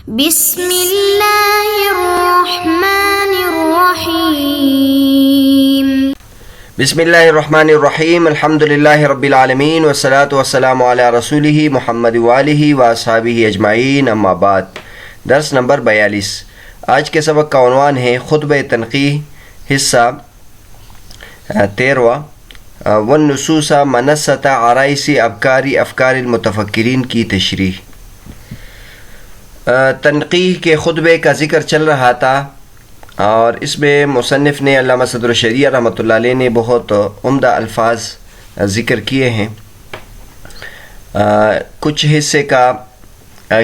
بسم اللہ الرحمن الرحیم بسم اللہ الرحمن الرحیم الحمد للہ رب العالمین والصلاة والسلام علی رسولہ محمد وآلہ واصحابہ اجمعین اما بعد۔ درس نمبر 42۔ آج کے سبق کا عنوان ہے خطبہ تنقیح، حصہ 13واں، والنصوص منصۃ عرائس افکار المتفکرین کی تشریح۔ تنقیح کے خطبے کا ذکر چل رہا تھا اور اس میں مصنف نے علامہ صدر الشریعہ رحمۃ اللہ علیہ نے بہت عمدہ الفاظ ذکر کیے ہیں۔ کچھ حصے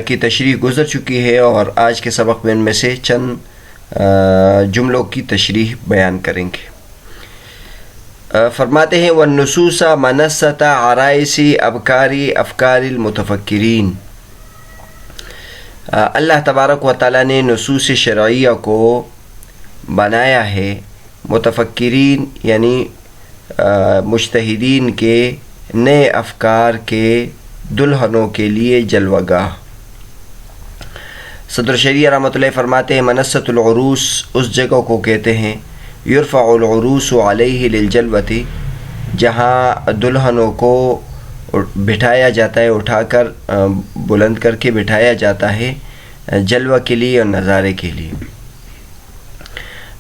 کی تشریح گزر چکی ہے اور آج کے سبق میں ان میں سے چند جملوں کی تشریح بیان کریں گے۔ فرماتے ہیں والنصوص منصۃ عرائس افکار المتفکرین۔ اللہ تبارک و تعالیٰ نے نصوص شرعیہ کو بنایا ہے متفکرین یعنی مجتہدین کے نئے افکار کے دلہنوں کے لیے جلوہ گاہ۔ صدر شریعہ رحمۃ اللہ فرماتے ہیں منصۃ العروس اس جگہ کو کہتے ہیں یرفع العروس علیہ للجلوۃ، جہاں دلہنوں کو بٹھایا جاتا ہے، اٹھا کر بلند کر کے بٹھایا جاتا ہے جلوہ کے لیے اور نظارے کے لیے۔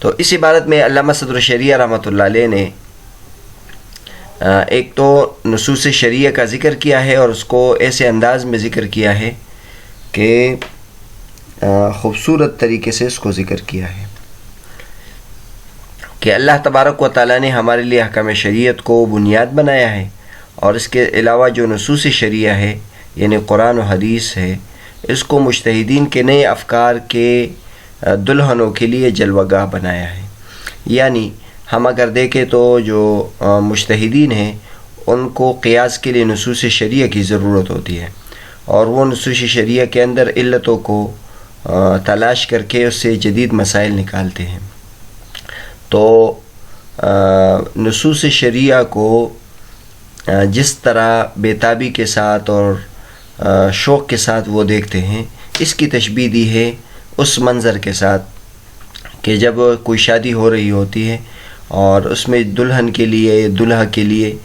تو اس عبارت میں علامہ صدر الشریعہ رحمۃ اللہ علیہ نے ایک تو نصوص شریعہ کا ذکر کیا ہے اور اس کو ایسے انداز میں ذکر کیا ہے کہ خوبصورت طریقے سے اس کو ذکر کیا ہے کہ اللہ تبارک و تعالیٰ نے ہمارے لیے احکام شریعت کو بنیاد بنایا ہے، اور اس کے علاوہ جو نصوص شریعہ ہے یعنی قرآن و حدیث ہے، اس کو مجتہدین کے نئے افکار کے دلہنوں کے لیے جلوہ گاہ بنایا ہے۔ یعنی ہم اگر دیکھیں تو جو مجتہدین ہیں ان کو قیاس کے لیے نصوص شریعہ کی ضرورت ہوتی ہے، اور وہ نصوص شریعہ کے اندر علتوں کو تلاش کر کے اس سے جدید مسائل نکالتے ہیں۔ تو نصوص شریعہ کو جس طرح بےتابی کے ساتھ اور شوق کے ساتھ وہ دیکھتے ہیں، اس کی تشبیہ دی ہے اس منظر کے ساتھ کہ جب کوئی شادی ہو رہی ہوتی ہے اور اس میں دلہن کے لیے دلہا کے لیے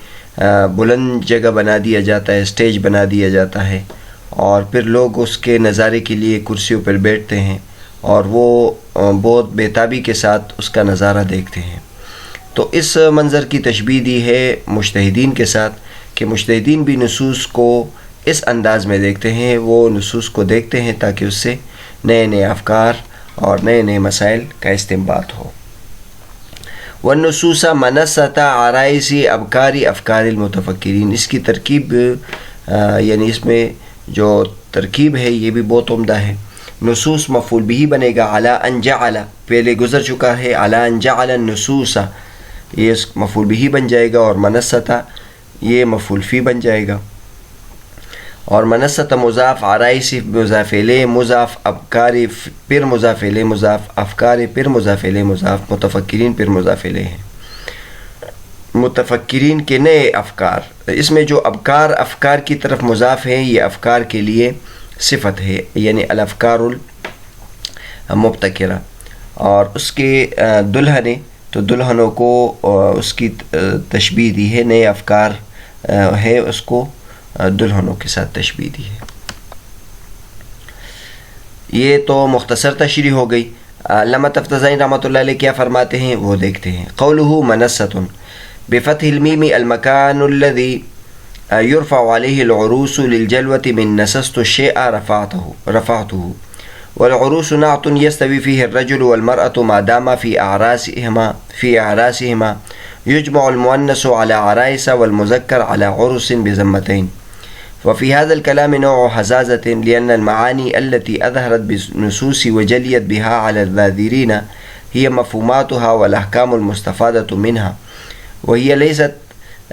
بلند جگہ بنا دیا جاتا ہے، اسٹیج بنا دیا جاتا ہے، اور پھر لوگ اس کے نظارے کے لیے کرسیوں پر بیٹھتے ہیں اور وہ بہت بےتابی کے ساتھ اس کا نظارہ دیکھتے ہیں۔ تو اس منظر کی تشبیہ دی ہے مجتہدین کے ساتھ کہ مجتہدین بھی نصوص کو اس انداز میں دیکھتے ہیں، وہ نصوص کو دیکھتے ہیں تاکہ اس سے نئے نئے افکار اور نئے نئے مسائل کا استنباط ہو۔ والنصوص منصۃ عرائس افکار المتفکرین، اس کی ترکیب یعنی اس میں جو ترکیب ہے یہ بھی بہت عمدہ ہے۔ نصوص مفعول بھی بنے گا علی ان جعل، پہلے گزر چکا ہے علی ان جعل النصوص، یہ مفعول بھی بن جائے گا، اور منصۃ یہ مفعول فی بن جائے گا، اور منصۃ مضاف عرائس مضاف الیہ مضاف افکار پھر مضاف الیہ مضاف افکار پھر مضاف الیہ مضاف متفکرین پھر مضاف الیہ ہیں۔ متفکرین کے نئے افکار، اس میں جو افکار کی طرف مضاف ہے یہ افکار کے لیے صفت ہے، یعنی الافکار المبتکرہ، اور اس کے دلہنے تو دلہنوں کو اس کی تشبیہ دی ہے، نئے افکار ہے اس کو دلہنوں کے ساتھ تشبیہ دی ہے۔ یہ تو مختصر تشریح ہو گئی۔ علامہ تفتزانی رحمۃ اللہ علیہ کیا فرماتے ہیں وہ دیکھتے ہیں۔ قولہ منصۃ بفتح المیم المکان الذی یرفع علیہ العروس للجلوۃ من نصصت الشیء رفعته والعروس نعت يستوي فيه الرجل والمرأة ما دام في أعراسهما يجمع المؤنث على عرائس والمذكر على عرس بضمتين، وفي هذا الكلام نوع حزازة لأن المعاني التي أظهرت بالنصوص وجليت بها على الناظرين هي مفهوماتها والأحكام المستفادة منها، وهي ليست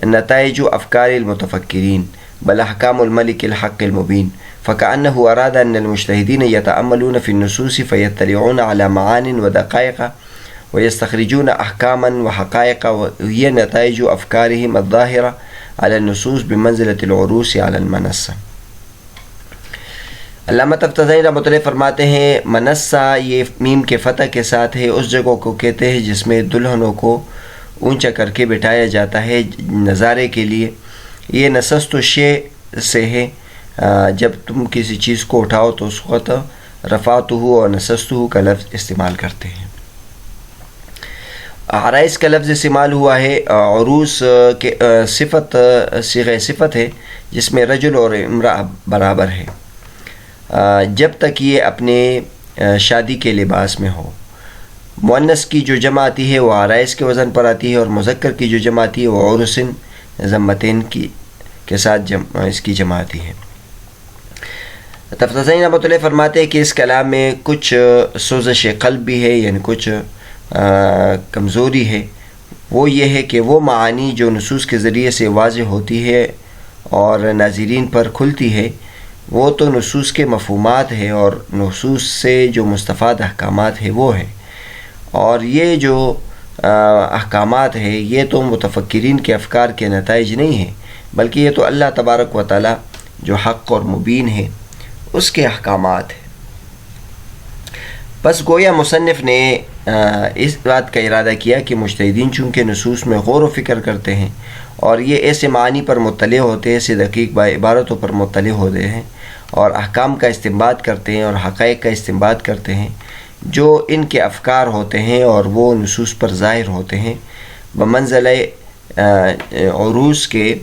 نتائج أفكار المتفكرين بل أحكام الملك الحق المبين، فكأنه أراد أن المجتهدين يتأملون في النصوص فيطلعون على معان ودقائق ويستخرجون أحكاما وحقائق وهي نتائج أفكارهم الظاهرة على النصوص بمنزلة العروس على المنصة۔ علامہ تفتزانی رحمۃ اللہ فرماتے ہیں منصہ یہ میم کے فتح کے ساتھ ہے اس جگہ کو کہتے ہیں جس میں دلہنوں کو اونچا کر کے بٹھایا جاتا ہے نظارے کے لیے. یہ نصست شے سے ہے، جب تم کسی چیز کو اٹھاؤ تو اس وقت رفعتہ اور نصستہ کا لفظ استعمال کرتے ہیں. عرائس کا لفظ استعمال ہوا ہے. عروس کے صفت صیغہ صفت ہے جس میں رجل اور امرأہ برابر ہے جب تک یہ اپنے شادی کے لباس میں ہو. مؤنث کی جو جمع آتی ہے وہ عرائس کے وزن پر آتی ہے، اور مذکر کی جو جمع آتی ہے وہ عرسن ضمتین کے ساتھ اس کی جمع آتی ہے. تفتزانی رحمۃ اللہ فرماتے ہیں کہ اس کلام میں کچھ سوزش قلب بھی ہے، یعنی کچھ کمزوری ہے. وہ یہ ہے کہ وہ معانی جو نصوص کے ذریعے سے واضح ہوتی ہے اور ناظرین پر کھلتی ہے وہ تو نصوص کے مفہومات ہے، اور نصوص سے جو مستفاد احکامات ہے وہ ہے. اور یہ جو احکامات ہے یہ تو متفکرین کے افکار کے نتائج نہیں ہیں، بلکہ یہ تو اللہ تبارک و تعالی جو حق اور مبین ہے اس کے احکامات ہیں. بس گویا مصنف نے اس بات کا ارادہ کیا کہ مجتہدین چونکہ نصوص میں غور و فکر کرتے ہیں اور یہ ایسے معانی پر مطلع ہوتے ہیں، ایسے دقیق عبارتوں پر مطلع ہوتے ہیں اور احکام کا استنباط کرتے ہیں اور حقائق کا استنباط کرتے ہیں جو ان کے افکار ہوتے ہیں اور وہ نصوص پر ظاہر ہوتے ہیں بمنزلہ عروس کے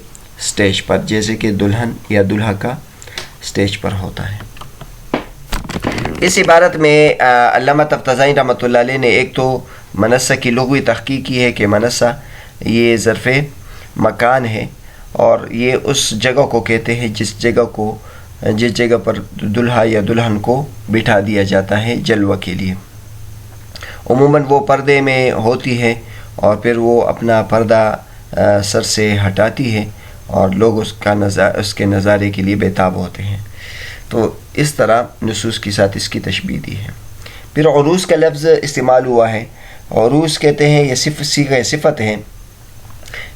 سٹیج پر، جیسے کہ دلہن یا دلہا کا سٹیج پر ہوتا ہے. اس عبارت میں علامہ تفتزانی رحمۃ اللہ علیہ نے ایک تو منصہ کی لغوی تحقیق کی ہے کہ منصہ یہ ظرف مکان ہے، اور یہ اس جگہ کو کہتے ہیں جس جگہ پر دلہا یا دلہن کو بٹھا دیا جاتا ہے جلوہ کے لیے. عموماً وہ پردے میں ہوتی ہے اور پھر وہ اپنا پردہ سر سے ہٹاتی ہے اور لوگ اس کے نظارے کے لیے بےتاب ہوتے ہیں. تو اس طرح نصوص کے ساتھ اس کی تشبیہ دی ہے. پھر عروس کا لفظ استعمال ہوا ہے. عروس کہتے ہیں یہ صیغہ صفت ہے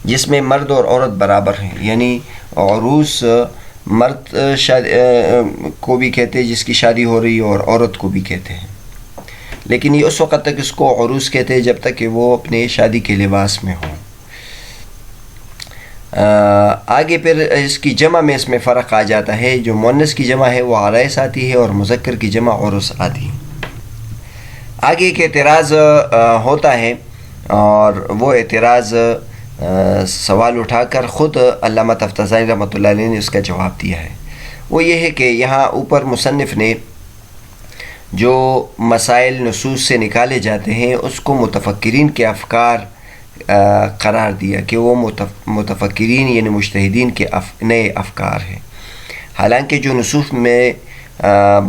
جس میں مرد اور عورت برابر ہیں، یعنی عروس مرد کو بھی کہتے ہیں جس کی شادی ہو رہی ہے اور عورت کو بھی کہتے ہیں، لیکن یہ اس وقت تک اس کو عروس کہتے ہیں جب تک کہ وہ اپنے شادی کے لباس میں ہوں. آگے پھر اس کی جمع میں اس میں فرق آ جاتا ہے. جو مؤنث کی جمع ہے وہ عرائس آتی ہے اور مذکر کی جمع عرس آتی ہے. آگے ایک اعتراض ہوتا ہے اور وہ اعتراض سوال اٹھا کر خود علامہ تفتزانی رحمۃ اللہ علیہ نے اس کا جواب دیا ہے. وہ یہ ہے کہ یہاں اوپر مصنف نے جو مسائل نصوص سے نکالے جاتے ہیں اس کو متفکرین کے افکار قرار دیا کہ وہ متفکرین یعنی مجتہدین کے نئے افکار ہیں. حالانکہ جو نصوص میں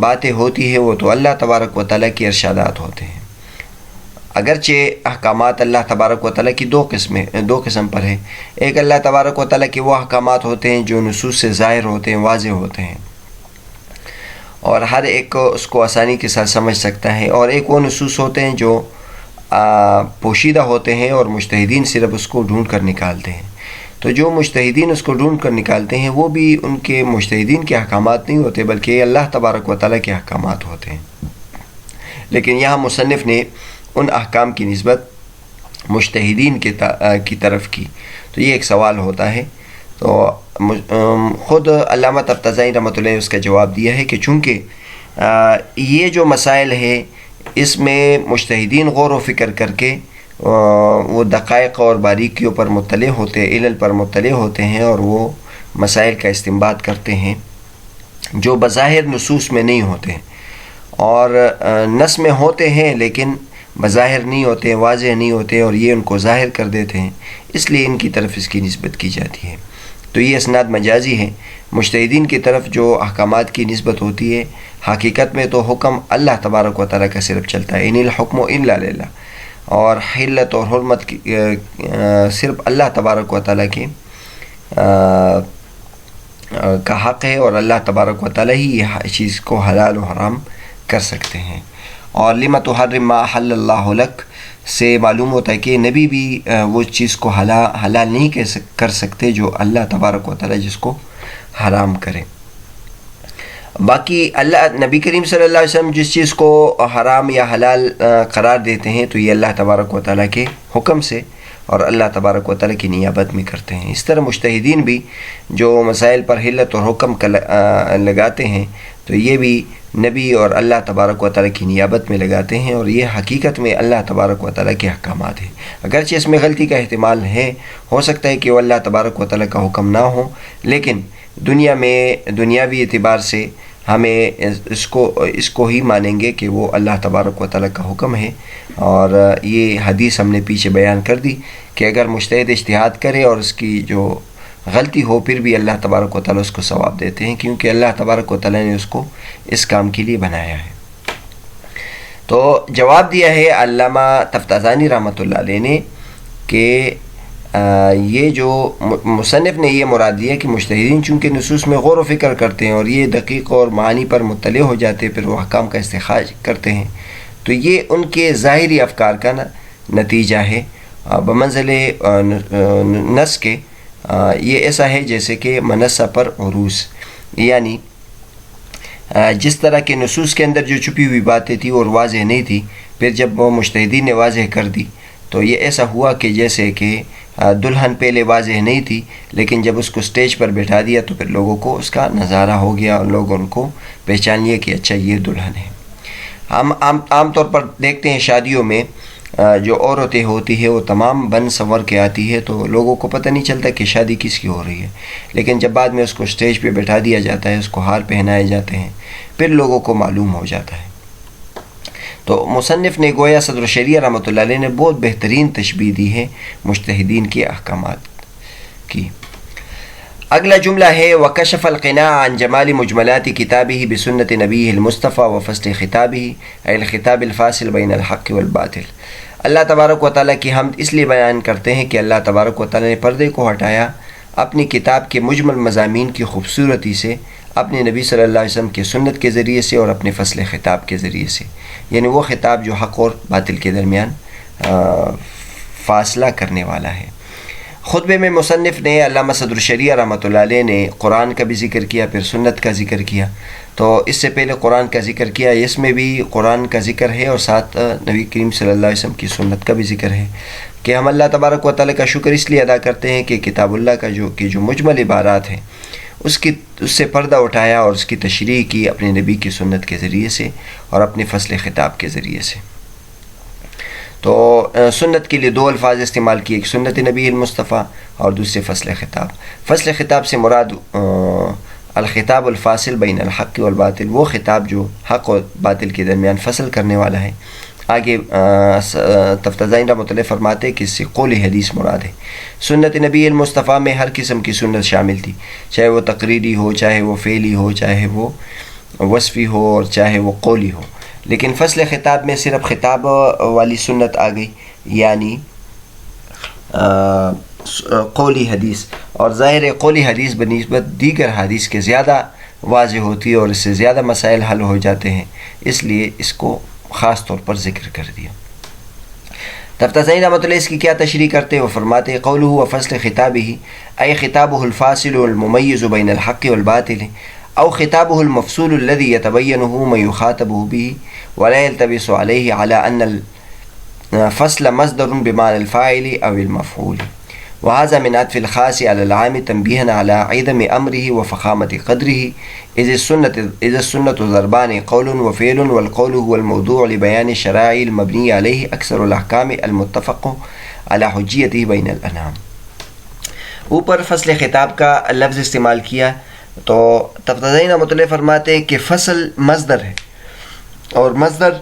باتیں ہوتی ہیں وہ تو اللہ تبارک و تعالیٰ کی ارشادات ہوتے ہیں. اگرچہ احکامات اللہ تبارک و تعالیٰ کی دو قسم پر ہیں. ایک اللہ تبارک و تعالیٰ کے وہ احکامات ہوتے ہیں جو نصوص سے ظاہر ہوتے ہیں، واضح ہوتے ہیں اور ہر ایک اس کو آسانی کے ساتھ سمجھ سکتا ہے، اور ایک وہ نصوص ہوتے ہیں جو پوشیدہ ہوتے ہیں اور مجتہدین صرف اس کو ڈھونڈ کر نکالتے ہیں. تو جو مجتہدین اس کو ڈھونڈ کر نکالتے ہیں وہ بھی ان کے مجتہدین کے احکامات نہیں ہوتے بلکہ اللہ تبارک و تعالیٰ کے احکامات ہوتے ہیں. لیکن یہاں مصنف نے ان احکام کی نسبت مجتہدین کی طرف کی. تو یہ ایک سوال ہوتا ہے. تو خود علامہ تفتزانی رحمۃ اللہ نے اس کا جواب دیا ہے کہ چونکہ یہ جو مسائل ہے اس میں مجتہدین غور و فکر کر کے وہ دقائق اور باریکیوں پر مطلع ہوتے ہیں، علل پر مطلع ہوتے ہیں اور وہ مسائل کا استنباط کرتے ہیں جو بظاہر نصوص میں نہیں ہوتے اور نص میں ہوتے ہیں لیکن بظاہر نہیں ہوتے، واضح نہیں ہوتے، اور یہ ان کو ظاہر کر دیتے ہیں، اس لیے ان کی طرف اس کی نسبت کی جاتی ہے. تو یہ اسناد مجازی ہے. مجتہدین کی طرف جو احکامات کی نسبت ہوتی ہے حقیقت میں تو حکم اللہ تبارک و تعالیٰ کا صرف چلتا ہے. ان الحکم الا للہ، اور حلت اور حرمت صرف اللہ تبارک و تعالیٰ کے کا حق ہے، اور اللہ تبارک و تعالیٰ ہی یہ چیز کو حلال و حرام کر سکتے ہیں. اور لما تحرم ما احل اللہ لک سے معلوم ہوتا ہے کہ نبی بھی وہ چیز کو حلال نہیں کر سکتے جو اللہ تبارک و تعالیٰ جس کو حرام کرے. باقی اللہ نبی کریم صلی اللہ علیہ وسلم جس چیز کو حرام یا حلال قرار دیتے ہیں تو یہ اللہ تبارک و تعالیٰ کے حکم سے اور اللہ تبارک و تعالیٰ کی نیابت میں کرتے ہیں. اس طرح مجتہدین بھی جو مسائل پر حلت اور حکم لگاتے ہیں تو یہ بھی نبی اور اللہ تبارک و تعالیٰ کی نیابت میں لگاتے ہیں، اور یہ حقیقت میں اللہ تبارک و تعالیٰ کے احکامات ہیں. اگرچہ اس میں غلطی کا احتمال ہے، ہو سکتا ہے کہ وہ اللہ تبارک و تعالیٰ کا حکم نہ ہو، لیکن دنیا میں دنیاوی اعتبار سے ہمیں اس کو ہی مانیں گے کہ وہ اللہ تبارک و تعالیٰ کا حکم ہے. اور یہ حدیث ہم نے پیچھے بیان کر دی کہ اگر مجتہد اجتہاد کرے اور اس کی جو غلطی ہو پھر بھی اللہ تبارک و تعالیٰ اس کو ثواب دیتے ہیں، کیونکہ اللہ تبارک و تعالیٰ نے اس کو اس کام کے لیے بنایا ہے. تو جواب دیا ہے علامہ تفتازانی رحمۃ اللہ علیہ نے کہ یہ جو مصنف نے یہ مراد دیا کہ مجتہدین چونکہ نصوص میں غور و فکر کرتے ہیں اور یہ دقیق اور معانی پر مطلع ہو جاتے ہیں، پھر وہ احکام کا استخراج کرتے ہیں، تو یہ ان کے ظاہری افکار کا نتیجہ ہے بمنزل نص کے. یہ ایسا ہے جیسے کہ منصہ پر عروس، یعنی جس طرح کے نصوص کے اندر جو چھپی ہوئی باتیں تھیں اور واضح نہیں تھی، پھر جب وہ مجتہدین نے واضح کر دی تو یہ ایسا ہوا کہ جیسے کہ دلہن پہلے واضح نہیں تھی، لیکن جب اس کو سٹیج پر بٹھا دیا تو پھر لوگوں کو اس کا نظارہ ہو گیا اور لوگ ان کو پہچان لیا کہ اچھا یہ دلہن ہے. ہم عام طور پر دیکھتے ہیں شادیوں میں جو عورتیں ہوتی ہے وہ تمام بن سنور کے آتی ہے تو لوگوں کو پتہ نہیں چلتا کہ شادی کس کی ہو رہی ہے، لیکن جب بعد میں اس کو سٹیج پہ بٹھا دیا جاتا ہے، اس کو ہار پہنائے جاتے ہیں، پھر لوگوں کو معلوم ہو جاتا ہے. تو مصنف نے گویا صدر الشریعہ رحمۃ اللہ علیہ نے بہت بہترین تشبیہ دی ہے مجتہدین کے احکامات کی. اگلا جملہ ہے وَكَشَفَ الْقِنَاعَ عَنْ جَمَالِ مُجْمَلَاتِ كِتَابِهِ بِسُنَّةِ نَبِيِّهِ الْمُصْطَفَى وَفَصْلِ خِطَابِهِ أي الْخِطَابِ الْفَاصِلِ بَيْنَ الْحَقِّ وَالْبَاطِلِ. اللہ تبارک و تعالیٰ کی حمد اس لیے بیان کرتے ہیں کہ اللہ تبارک و تعالیٰ نے پردے کو ہٹایا اپنی کتاب کے مجمل مضامین کی خوبصورتی سے، اپنے نبی صلی اللہ علیہ وسلم کے سنت کے ذریعے سے اور اپنے فصل خطاب کے ذریعے سے، یعنی وہ خطاب جو حق اور باطل کے درمیان فاصلہ کرنے والا ہے. خطبے میں مصنف نے علامہ صدر الشریعہ رحمۃ اللہ علیہ نے قرآن کا بھی ذکر کیا، پھر سنت کا ذکر کیا. تو اس سے پہلے قرآن کا ذکر کیا، اس میں بھی قرآن کا ذکر ہے اور ساتھ نبی کریم صلی اللہ علیہ وسلم کی سنت کا بھی ذکر ہے کہ ہم اللہ تبارک و تعالیٰ کا شکر اس لیے ادا کرتے ہیں کہ کتاب اللہ کا جو مجمل عبارات ہیں اس سے پردہ اٹھایا اور اس کی تشریح کی اپنے نبی کی سنت کے ذریعے سے اور اپنے فصل خطاب کے ذریعے سے. تو سنت کے لیے دو الفاظ استعمال کیے، ایک سنت نبی المصطفیٰ اور دوسرے فصل خطاب. فصل خطاب سے مراد الخطاب الفاصل بین الحق والباطل، وہ خطاب جو حق اور باطل کے درمیان فصل کرنے والا ہے. آگے تفتازانی رحمۃ اللہ فرماتے کہ اس سے قول حدیث مراد ہے. سنت نبی المصطفیٰ میں ہر قسم کی سنت شامل تھی، چاہے وہ تقریری ہو، چاہے وہ فعلی ہو، چاہے وہ وصفی ہو اور چاہے وہ قولی ہو. لیکن فصل خطاب میں صرف خطاب والی سنت آ گئی، یعنی قولی حدیث، اور ظاہر قولی حدیث بنسبت دیگر حدیث کے زیادہ واضح ہوتی ہے اور اس سے زیادہ مسائل حل ہو جاتے ہیں، اس لیے اس کو خاص طور پر ذکر کر دیا. تفتازانی رحمۃ اللہ اس کی کیا تشریح کرتے وہ فرماتے قولہ وفصل خطابہ ای خطابہ الفاصل والممیز بین الحق والباطل او خطابه المفصول الذي يتبينه من يخاطب به ولا يلتبس عليه على أن الفصل مصدر بمعنى الفاعل أو المفعول، وهذا من عطف الخاص على العام تنبيها على عدم أمره وفخامة قدره إذ السنة ضربان قول وفعل، والقول هو الموضوع لبيان الشرائع المبني عليه أكثر الأحكام المتفق على حجيته بين الأنام. اوپر فصل خطاب کا لفظ استعمال کیا تو تفتازانی رحمۃ اللہ فرماتے ہیں کہ فصل مصدر ہے، اور مصدر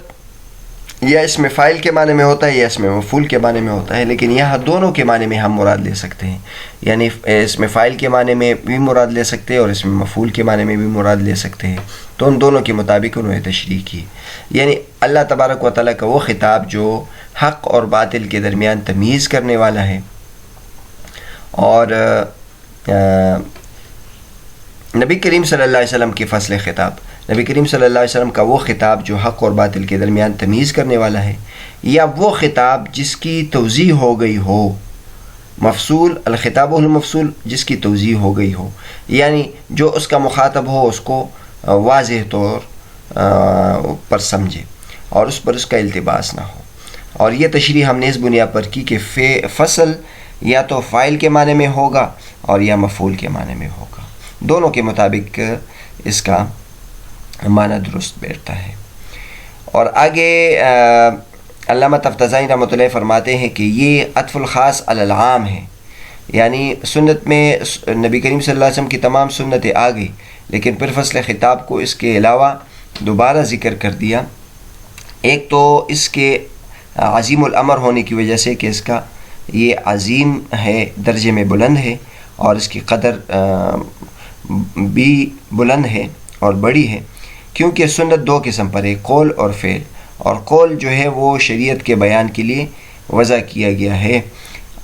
یا اس میں فاعل کے معنی میں ہوتا ہے یا اس میں مفعول کے معنی میں ہوتا ہے، لیکن یہاں دونوں کے معنی میں ہم مراد لے سکتے ہیں، یعنی اس میں فاعل کے معنی میں بھی مراد لے سکتے ہیں اور اس میں مفعول کے معنی میں بھی مراد لے سکتے ہیں. تو ان دونوں کے مطابق انہوں نے تشریح کی، یعنی اللہ تبارک و تعالیٰ کا وہ خطاب جو حق اور باطل کے درمیان تمیز کرنے والا ہے، اور نبی کریم صلی اللہ علیہ وسلم کی فصل خطاب، نبی کریم صلی اللہ علیہ وسلم کا وہ خطاب جو حق اور باطل کے درمیان تمیز کرنے والا ہے، یا وہ خطاب جس کی توضیح ہو گئی ہو، مفصول الخطاب المفصول جس کی توضیح ہو گئی ہو، یعنی جو اس کا مخاطب ہو اس کو واضح طور پر سمجھے اور اس پر اس کا التباس نہ ہو. اور یہ تشریح ہم نے اس بنیاد پر کی کہ فصل یا تو فاعل کے معنی میں ہوگا اور یا مفعول کے معنی میں ہوگا. دونوں کے مطابق اس کا معنی درست بیٹھتا ہے. اور آگے علامہ تفتزانی رحمۃ اللہ فرماتے ہیں کہ یہ عطف الخاص علی العام ہے، یعنی سنت میں نبی کریم صلی اللہ علیہ وسلم کی تمام سنتیں آ گئی، لیکن پھر فصل خطاب کو اس کے علاوہ دوبارہ ذکر کر دیا. ایک تو اس کے عظیم الامر ہونے کی وجہ سے کہ اس کا یہ عظیم ہے، درجے میں بلند ہے، اور اس کی قدر بھی بلند ہے اور بڑی ہے، کیونکہ سنت دو قسم پر ہے، قول اور فعل. اور قول جو ہے وہ شریعت کے بیان کے لیے وضع کیا گیا ہے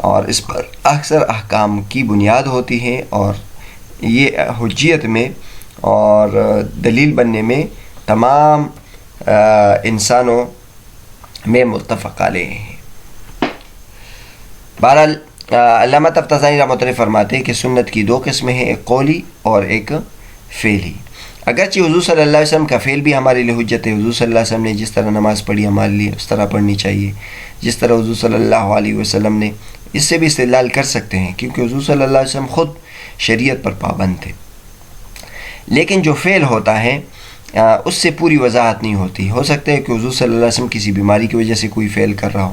اور اس پر اکثر احکام کی بنیاد ہوتی ہے، اور یہ حجیت میں اور دلیل بننے میں تمام انسانوں میں متفق علیہ ہیں. بہرحال علامہ تفتزانی رحمۃ اللہ فرماتے ہیں کہ سنت کی دو قسمیں ہیں، ایک قولی اور ایک فعلی. اگرچہ حضور صلی اللہ علیہ وسلم کا فعل بھی ہمارے لیے حجت ہے. حضور صلی اللہ علیہ وسلم نے جس طرح نماز پڑھی ہمارے لیے اس طرح پڑھنی چاہیے، جس طرح حضور صلی اللہ علیہ وسلم نے، اس سے بھی استدلال کر سکتے ہیں کیونکہ حضور صلی اللہ علیہ وسلم خود شریعت پر پابند تھے. لیکن جو فعل ہوتا ہے اس سے پوری وضاحت نہیں ہوتی. ہو سکتا ہے کہ حضور صلی اللہ علیہ وسلم کسی بیماری کی وجہ سے کوئی فعل کر رہا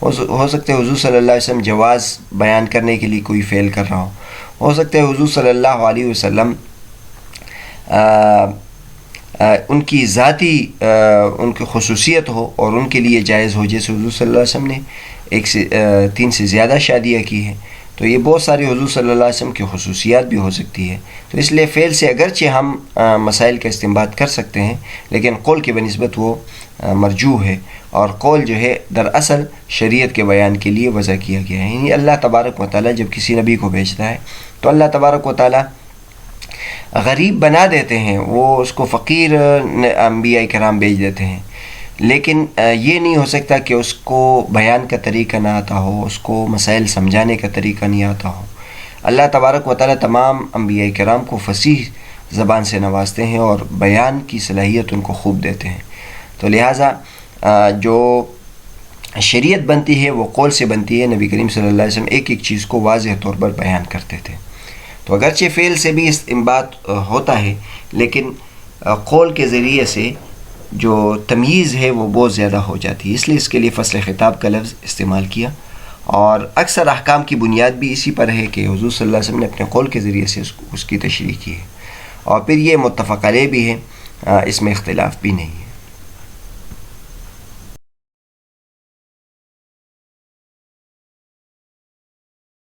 ہو سکتا ہے حضور صلی اللہ علیہ وسلم جواز بیان کرنے کے لیے کوئی فعل کر رہا ہو سکتا ہے حضور صلی اللہ علیہ وسلم ان کی ذاتی ان کی خصوصیت ہو اور ان کے لیے جائز ہو، جیسے حضور صلی اللہ علیہ وسلم نے 3 سے زیادہ شادیاں کی ہیں، تو یہ بہت ساری حضور صلی اللہ علیہ وسلم کی خصوصیات بھی ہو سکتی ہے. تو اس لیے فعل سے اگرچہ ہم مسائل کا استنباط کر سکتے ہیں، لیکن قول کے بنسبت وہ مرجوح ہے، اور قول جو ہے دراصل شریعت کے بیان کے لیے وضع کیا گیا ہے. یعنی اللہ تبارک و تعالیٰ جب کسی نبی کو بھیجتا ہے تو اللہ تبارک و تعالیٰ غریب بنا دیتے ہیں، وہ اس کو فقیر انبیاء کرام بھیج دیتے ہیں، لیکن یہ نہیں ہو سکتا کہ اس کو بیان کا طریقہ نہ آتا ہو، اس کو مسائل سمجھانے کا طریقہ نہیں آتا ہو. اللہ تبارک و تعالیٰ تمام انبیاء کرام کو فصیح زبان سے نوازتے ہیں اور بیان کی صلاحیت ان کو خوب دیتے ہیں. تو لہٰذا جو شریعت بنتی ہے وہ قول سے بنتی ہے. نبی کریم صلی اللہ علیہ وسلم ایک ایک چیز کو واضح طور پر بیان کرتے تھے. تو اگرچہ فعل سے بھی استنباط ہوتا ہے، لیکن قول کے ذریعے سے جو تمییز ہے وہ بہت زیادہ ہو جاتی ہے، اس لیے اس کے لیے فصل خطاب کا لفظ استعمال کیا. اور اکثر احکام کی بنیاد بھی اسی پر ہے کہ حضور صلی اللہ علیہ وسلم نے اپنے قول کے ذریعے سے اس کی تشریح کی ہے، اور پھر یہ متفق علیہ بھی ہے، اس میں اختلاف بھی نہیں ہے.